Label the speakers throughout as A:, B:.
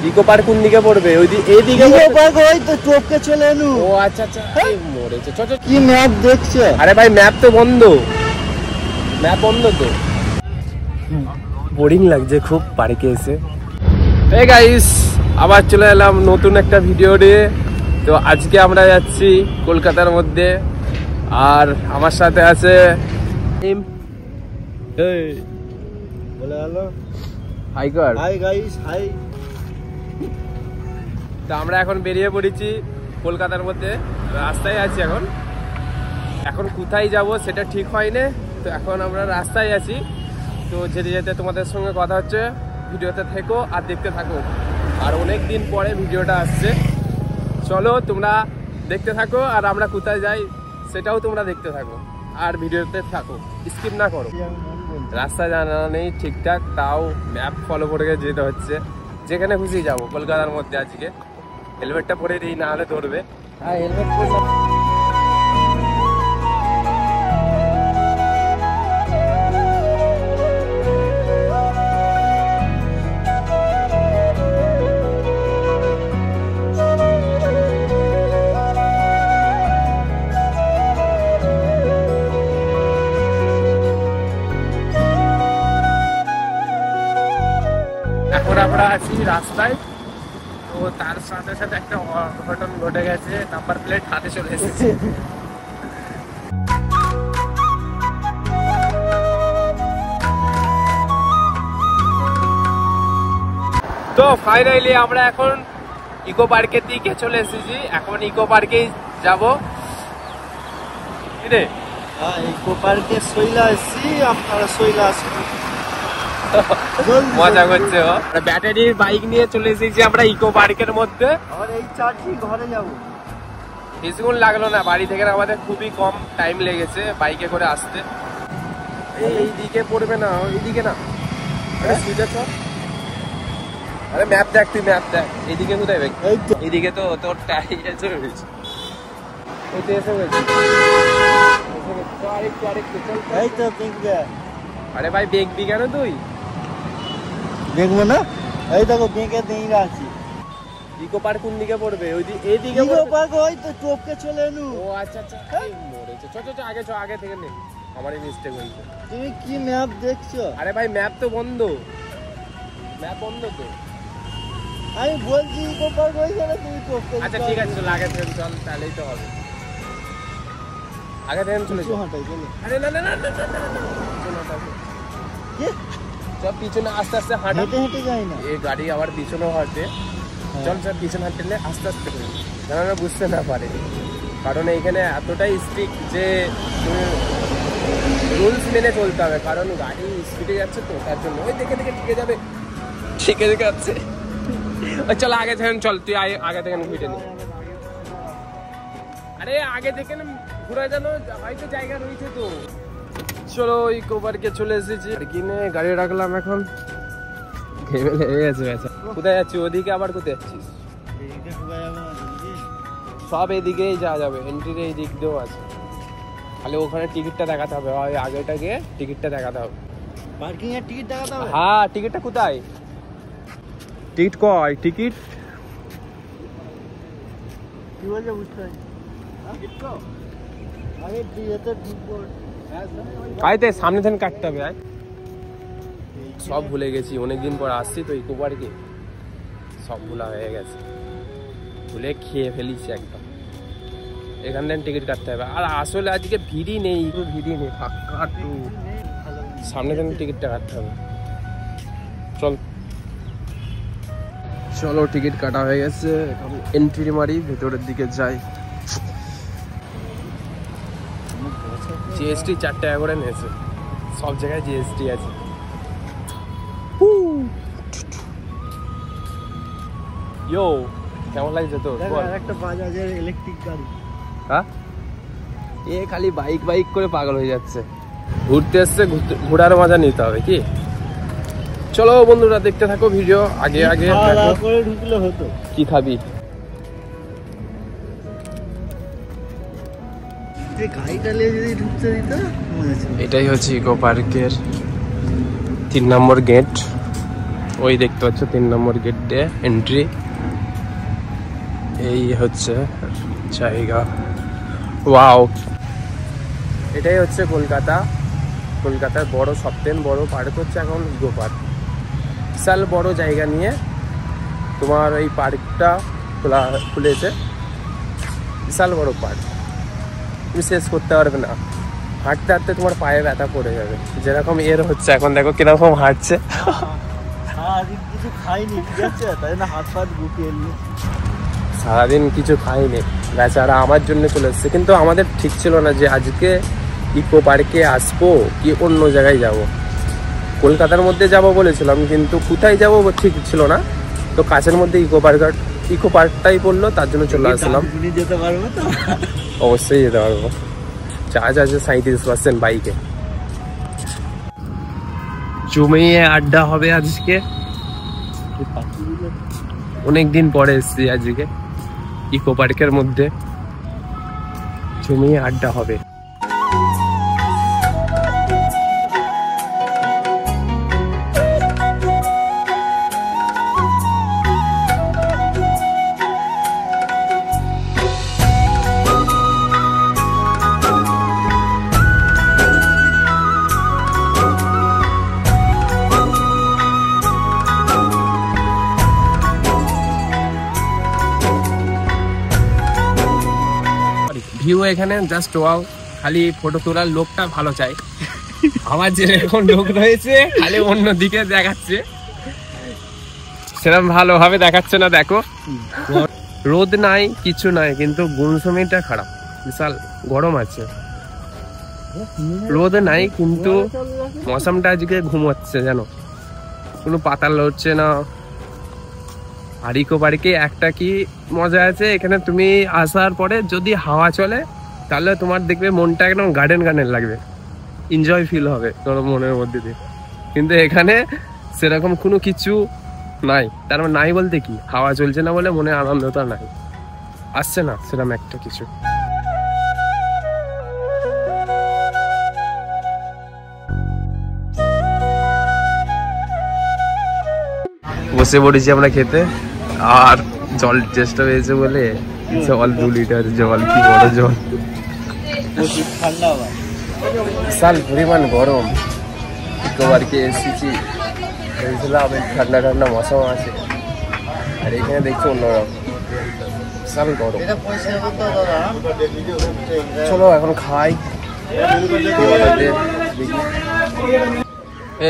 A: Eco park কোন দিকে পড়বে? ওই এইদিকে
B: ইকো পার্ক ওই তো টপকে চলে এলু।
A: ও আচ্ছা আচ্ছা, মরেছে। চ চ।
B: কি ম্যাপ দেখছো?
A: আরে ভাই ম্যাপ তো বন্ধ, ম্যাপ বন্ধ তো। বোরিং লাগছে খুব পার্কে এসে। এই গাইস, আবার চলে এলাম নতুন একটা ভিডিও নিয়ে। তো আজকে আমরা যাচ্ছি কলকাতার মধ্যে, আর আমার সাথে আছে
B: বলে হ্যালো,
A: হাই কর।
B: Hi guys, hi.
A: তো আমরা এখন বেরিয়ে পড়েছি কলকাতার মধ্যে, রাস্তায় আছি এখন। এখন কোথায় যাব সেটা ঠিক হয়নি, তো এখন আমরা রাস্তায় আছি। তো যেতে যেতে তোমাদের সঙ্গে কথা হচ্ছে, ভিডিওতে থেকো আর দেখতে থাকো। আর অনেক দিন পরে ভিডিওটা আসছে, চলো তোমরা দেখতে থাকো। আর আমরা কোথায় যাই সেটাও তোমরা দেখতে থাকো আর ভিডিওতে থাকো, স্কিপ না করো। রাস্তা জানা নেই ঠিকঠাক, তাও ম্যাপ ফলো করে যেতে হচ্ছে। যেখানে খুশি যাবো কলকাতার মধ্যে। আজকে হেলমেটটা পরে দিই, না হলে ধরবে।
B: হ্যাঁ, হেলমেট পরে।
A: এখন আমরা আছি রাস্তায়, তো তার সাথে সাথে একটা অঘটন ঘটে গেছে। নাম্বার প্লেট হাতে চলে এসেছে। তো ফাইনালি আমরা এখন ইকো পার্কের দিকে চলে এসেছি। এখন ইকো পার্কেই যাবো। রে
B: হ্যাঁ, ইকো পার্কে সইলা আসছি, আপনারা সইলা আসুন।
A: মজা করছে ও। ব্যাটারির বাইক নিয়ে চলে এসেছি আমরা ইকো পার্কের মধ্যে।
B: আর এই চারটি ঘরে যাব।
A: বেশিক্ষণ লাগলো না, বাড়ি থেকে আমাদের খুবই কম টাইম লেগেছে বাইকে করে আসতে। এই দিকে পড়বে না, এইদিকে না। আরে সুইচে চল। আরে ম্যাপ দেখ, তুই ম্যাপ দেখ। এইদিকে কোথায় দেখ? এইদিকে তো তোর টাই এসে রয়েছে। এই তো এসে গেছি। আরেকটু চল।
B: এই তো দেখবে।
A: আরে ভাই দেখবি কেন তুই?
B: দেখবো না, এই দেখো বেঁকে দিয়ে আছি।
A: ইকো পার্ক কোন দিকে পড়বে? ওই এইদিকে
B: ইকো পার্ক ওই তো টপকে চলে এলু।
A: ও আচ্ছা আচ্ছা, মরেছে। চ চ চ, আগে থেকে নে। আমারই মিস্টেক হয়েছে।
B: তুমি কি ম্যাপ দেখছো?
A: আরে ভাই ম্যাপ তো বন্ধ, ম্যাপ বন্ধ তো।
B: আমি বলছি ইকো পার্ক ওইখানে, তুমি টপকে।
A: আচ্ছা ঠিক আছে, চল আগে থেকে চল, তাহলেই তো হবে। আগে থেকে চলে চল।
B: হাঁটাই চলো।
A: আরে না না না না না, পিছনে হাঁটাবো।
B: কি?
A: চল পিছনে আস্তে আস্তে হাঁটা।
B: হেঁটে হেঁটে যাই না।
A: এই গাড়ি আবার পিছনেও হাঁটে। চল চল পিছনে হাঁটলে আস্তে আস্তে করে, যেন আমরা বুঝতে না পারে। কারণ এইখানে এতটাই স্ট্রিক্ট যে তুমি রুলস মেনে চলতে হবে, কারণ গাড়ি স্পিডে যাচ্ছে তো, তার জন্য। ওই দেখে দেখে ঠিক যাবে, শিখে দেখে যাচ্ছে। চল আগে থেকে চল, তুই আগে থেকে ঘুরে নি। আরে আগে থেকে ঘুরে যেন হয়তো জায়গা রয়েছে তো। চলো ইকো পার্কে চলে এসেছি, কিনে গাড়ি রাখলাম। এখন ঘেমে লেগে গেছে। কোথায় যাচ্ছি? ওদিকে আবার কোথায় যাচ্ছিস? সব এদিকেই যাওয়া যাবে, এন্ট্রির এই দিক দিয়েও আছে। খালি ওখানে টিকিটটা দেখাতে হবে, ওই আগেটাকে টিকিটটা দেখাতে হবে।
B: পার্কিং এর টিকিট দেখাতে হবে?
A: হ্যাঁ, টিকিটটা কোথায়? টিকিট কয়? টিকিট
B: কি বলছে বুঝতে পারি। আগে দিয়েতে ঢুকবো।
A: আইতে সামনে থেকে কাটতে হবে। আয়, সব ভুলে গেছি, অনেকদিন পর আসছি তো ইকো পার্কে, সব ভুলা হয়ে গেছে। ভুলে খেয়ে ফেলিছি একদম। এখান থেকে টিকিট কাটতে হবে। আর আসলে আজকে ভিড়ই নেই, একটু ভিড়ই নেই, ফাঁকা টু। সামনে থেকে টিকিটটা কাটতে হবে। চল চলো, টিকিট কাটা হয়ে গেছে। এখন এন্ট্রি মারি, ভেতরের দিকে যাই। জিএসটি 4 টাকা করে নিয়েছে, সব জায়গায় জিএসটি আছে। ইয়ো, কেমন লাগছে তোর?
B: একটা বাজাজের ইলেকট্রিক গাড়ি।
A: হ্যাঁ, এ খালি বাইক করে পাগল হয়ে যাচ্ছে। ঘুরতে এসছে, ঘোরার মজা নিতে হবে কি? চলো বন্ধুরা, দেখতে থাকো ভিডিও। আগে
B: করে ঢুকলে হতো।
A: কি খাবি?
B: গাড়িটা নিয়ে যদি ঢুকতে দিত। এটাই
A: হচ্ছে ইকো পার্কের 3 নম্বর গেট। ওই দেখতে পাচ্ছ 3 নম্বর গেট দিয়ে এন্ট্রি। এই হচ্ছে জায়গা। ওয়াও, এটাই হচ্ছে কলকাতা। কলকাতার বড় সবথেকে বড় পার্ক হচ্ছে এখন ইকো পার্ক। বিশাল বড় জায়গা নিয়ে তোমার এই পার্কটা খুলেছে। বিশাল বড় পার্ক, তুমি শেষ করতে পারবে না। হাঁটতে হাঁটতে তোমার পায়ে ব্যথা পড়ে যাবে, যেরকম এর হচ্ছে এখন। দেখো কিরকম হাঁটছে।
B: কিছু খাইনি, ঠিক আছে, তাই না হাত পাত গুটিয়ে নিয়ে
A: সারাদিন কিছু খাইনি বেচারা আমার জন্য চলে এসছে। কিন্তু আমাদের ঠিক ছিল না যে আজকে ইকো পার্কে আসবো কি অন্য জায়গায় যাব। কলকাতার মধ্যে যাব বলেছিলাম, কিন্তু কোথায় যাব ঠিক ছিল না। তো কাছের মধ্যে ইকো পার্কটাই পড়লো, তার জন্য চলে আসলাম।
B: যেতে পারবো তো?
A: অবশ্যই যেতে পারবো। চার্জ আছে 37% বাইকে। জমিয়ে আড্ডা হবে আজকে। অনেকদিন পরে এসছি আজকে ইকো পার্কের মধ্যে, জমিয়ে আড্ডা হবে। ভিউ এখানে জাস্ট ওয়াও। খালি ফটো তোলার লোকটা ভালো চাই। আমার যে এখন লোক রয়েছে খালি অন্য দিকে দেখাচ্ছে, সেরকম ভালোভাবে দেখাচ্ছে না। দেখো রোদ নাই, কিছু নাই, কিন্তু গুমসুমিটা খারাপ। বিশাল গরম আছে, রোদ নাই, কিন্তু মৌসমটা আজকে ঘুমোচ্ছে যেন, কোনো পাতা লড়ছে না। আর ইকো পার্কে একটা কি মজা আছে, এখানে তুমি আসার পরে যদি হাওয়া চলে তাহলে তোমার দেখবে মনটা একদম গার্ডেন গার্ডেন লাগবে, এনজয় ফিল হবে তোমার মনের মধ্যে দিয়ে। কিন্তু এখানে সেরকম কোনো কিছু নাই। তার মানে নাই বলতে কি, হাওয়া চলছে না বলে মনে আনন্দটা নাই, আসছে না সেরকম একটা কিছু। বসে পড়েছি আমরা খেতে, আর জল চেষ্টা হয়েছে বলে জল 2 লিটার জল, কি বড় জল।
B: ঠান্ডা
A: বিশাল পরিমাণ গরম। ইকো পার্কে এসেছি, ভেবেছিলাম ঠান্ডা ঠান্ডা মৌসুম আছে, আর এখানে দেখছি অন্যরকম বিশাল গরম। চলো এখন খাই।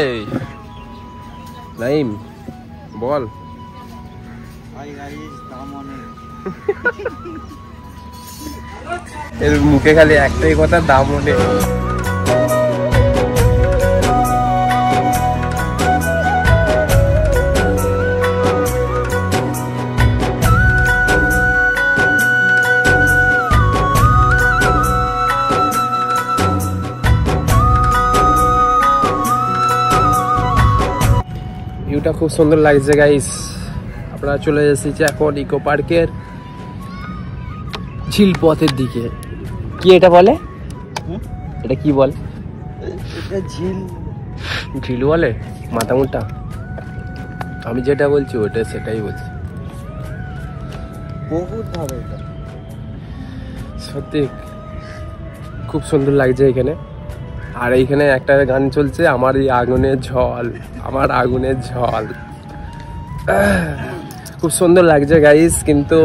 A: এই নাইম বল, এর মুখে খালি একটাই কথা, দাম অনেক। ভিউটা খুব সুন্দর লাগছে গাইস। আমরা চলে এসেছি এখন ইকো পার্কের ঝিল পথের দিকে। কি এটা বলে, এটা কি বলে?
B: এটা ঝিল,
A: ঝিল বলে মাথামুটা। আমি যেটা বলছি ওটা সেটাই বলছি।
B: বহুত ভালো, এটা
A: সত্যি খুব সুন্দর লাগছে এখানে। আর এইখানে একটা গান চলছে, আমার এই আগুনের ঝল, আমার আগুনের ঝল। খুব সুন্দর লাগছে গাইস, কিন্তু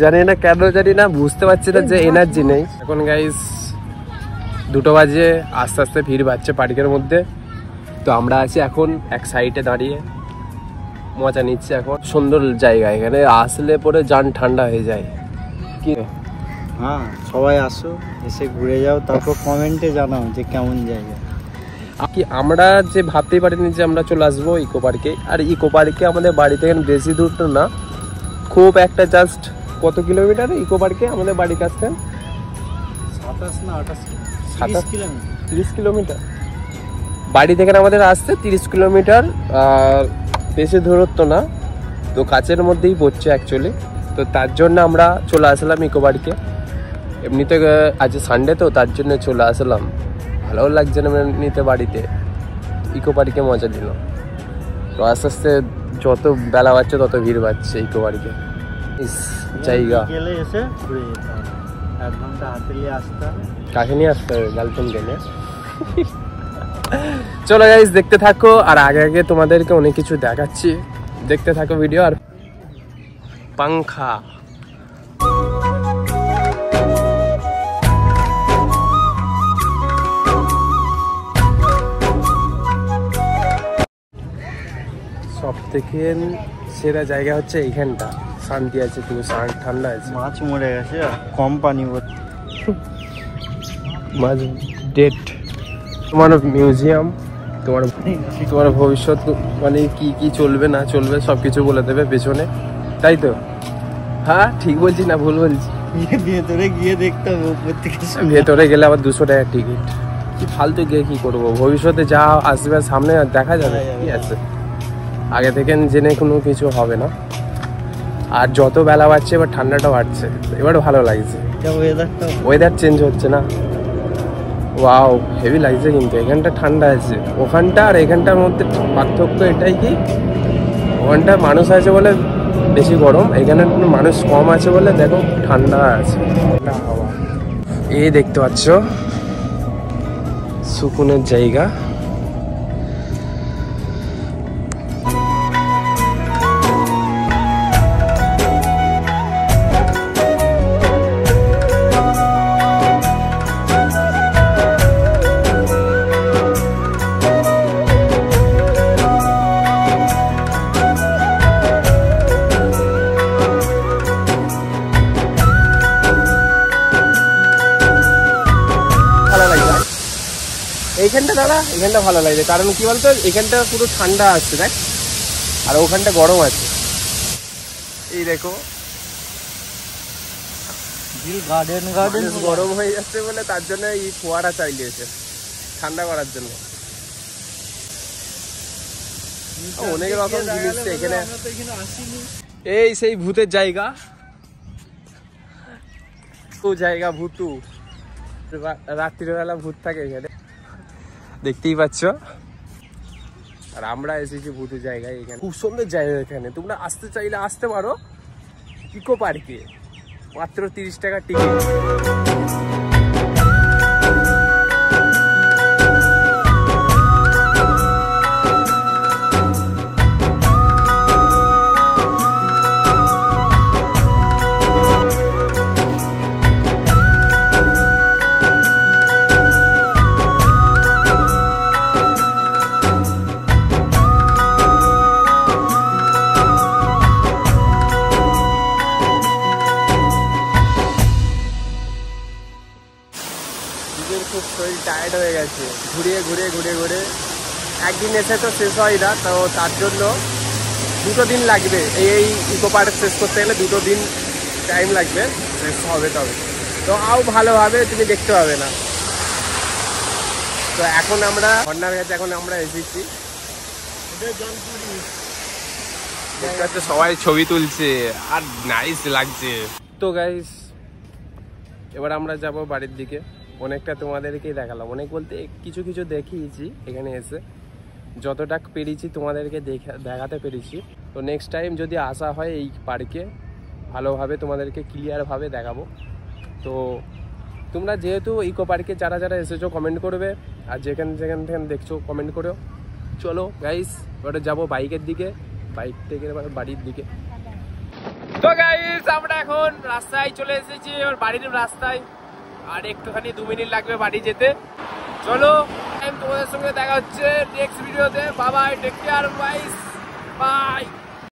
A: জানি না কেন, জানি না, বুঝতে পারছি না যে এনার্জি নেই এখন গাইস। 2টো বাজে, আস্তে আস্তে ভিড় বাড়ছে পার্কের মধ্যে। তো আমরা আছি এখন এক সাইডে দাঁড়িয়ে, মজা নিচ্ছে এখন। সুন্দর জায়গা, এখানে আসলে পরে জান ঠান্ডা হয়ে যায়। কি
B: হ্যাঁ, সবাই আসো, এসে ঘুরে যাও, তারপর কমেন্টে জানাও যে কেমন জায়গা।
A: কি আমরা যে ভাবতেই পারিনি যে আমরা চলে আসবো ইকো পার্কে। আর ইকো পার্কে আমাদের বাড়ি থেকে বেশি দূর তো না, খুব একটা জাস্ট কত কিলোমিটার ইকো পার্কে আমাদের বাড়ির কাছ থেকে?
B: 27 না 28 কিলোমিটার।
A: 30 কিলোমিটার বাড়ি থেকে আমাদের আসতে, 30 কিলোমিটার। বেশি দূরত্ব না, তো কাছের মধ্যেই পড়ছে অ্যাকচুয়ালি। তো তার জন্য আমরা চলে আসলাম ইকো পার্কে। এমনিতে আজ সানডে তো, তার জন্য চলে আসলাম। ভালোও লাগছে না এমনিতে বাড়িতে, ইকো পার্কে মজা দিল। তো আস্তে আস্তে যত বেলা বাড়ছে তত ভিড় বাড়ছে ইকো পার্কে। জায়গা
B: গেলে এসে ঘুরে যেতে হবে, 1 ঘন্টা হাতে নিয়ে আসতে হবে।
A: কাকে নিয়ে আসতে হবে? গার্লফ্রেন্ড নিয়ে। চলো গাইস দেখতে থাকো, আর আগে আগে তোমাদেরকে অনেক কিছু দেখাচ্ছি, দেখতে থাকো ভিডিও। আর পাংখা সব থেকে সেরা জায়গা হচ্ছে এইখানটা, শান্তি আছে, তুমি ঠান্ডা আছে।
B: মাছ মরে গেছে, কম পানি ভর্তি।
A: মাছ ডেট। তোমার মিউজিয়াম, তোমার ভবিষ্যৎ মানে কি কি চলবে না চলবে সবকিছু বলে দেবে পেছনে, তাই তো? হ্যাঁ ঠিক বলছি না ভুল বলছি?
B: ভেতরে গিয়ে দেখতে হবে উপর থেকে।
A: ভেতরে গেলে আবার 200 টাকা টিকিট। কি ফালতু গিয়ে কি করবো, ভবিষ্যতে যা আসবে সামনে দেখা যাবে, কি আছে, আগে থেকে জেনে কোনো কিছু হবে না। আর যত বেলা বাড়ছে এবার ঠান্ডাটা বাড়ছে, এবার ভালো লাগছে, ওয়েদার চেঞ্জ হচ্ছে না। ওয়াও হেভি লাগছে, কিন্তু এখানটা ঠান্ডা আছে, ওখানটা আর এখানটার মধ্যে পার্থক্য এটাই কি, ওখানটা মানুষ আছে বলে বেশি গরম, এখানে মানুষ কম আছে বলে দেখো ঠান্ডা আছে, হাওয়া। এই দেখতে পাচ্ছ সুকুনের জায়গা। এইখানটা দাদা, এখানটা ভালো লাগছে, কারণ কি বলতো এখানটা পুরো ঠান্ডা আছে দেখ, আর ওখানটা গরম আছে। এই দেখো
B: গার্ডেন
A: গরম হয়ে যাচ্ছে বলে তার জন্য এই ফোয়ারা চাইলিয়েছে ঠান্ডা করার জন্য। অনেক রকম জিনিস এখানে। এই সেই ভূতের জায়গা, জায়গা ভূতু, রাত্রিবেলা ভূত থাকে এখানে, দেখতেই পাচ্ছ। আর আমরা এসেছি ভূতু জায়গায়, এখানে খুব সুন্দর জায়গা, এখানে তোমরা আসতে চাইলে আসতে পারো ইকো পার্কে, মাত্র 30 টাকা টিকিট। খুব শরীর টায়ার্ড হয়ে গেছে, ঘুরিয়ে ঘুরে একদিন এসে তো শেষ হয় না, তো তার জন্য 2 দিন লাগবে। এই ইকো পার্ক শেষ করতে গেলে 2 দিন টাইম লাগবে, শেষ হবে তবে তো ভালোভাবে তুমি দেখতে পাবে না। তো এখন আমরা ঝর্ণার কাছে এসেছি, সবাই ছবি তুলছে আর নাইস লাগছে। তো গাইস এবার আমরা যাব বাড়ির দিকে। অনেকটা তোমাদেরকেই দেখালাম, অনেক বলতে কিছু কিছু দেখিয়েছি এখানে এসে, যতটা পেরেছি তোমাদেরকে দেখাতে পেরেছি। তো নেক্সট টাইম যদি আসা হয় এই পার্কে, ভালোভাবে তোমাদেরকে ক্লিয়ারভাবে দেখাবো। তো তোমরা যেহেতু ইকো পার্কে যারা যারা এসেছো কমেন্ট করবে, আর যেখানে দেখছো কমেন্ট করো। চলো গাইস এবারে যাবো বাইকের দিকে, বাইক থেকে এবার বাড়ির দিকে। তো গাইস আমরা এখন রাস্তায় চলে এসেছি, এবার বাড়ির রাস্তায়, আর একটুখানি 2 মিনিট লাগবে বাড়ি যেতে। চলো তোমাদের সঙ্গে দেখা হচ্ছে নেক্সট ভিডিওতে। Bye bye, take care, bye by.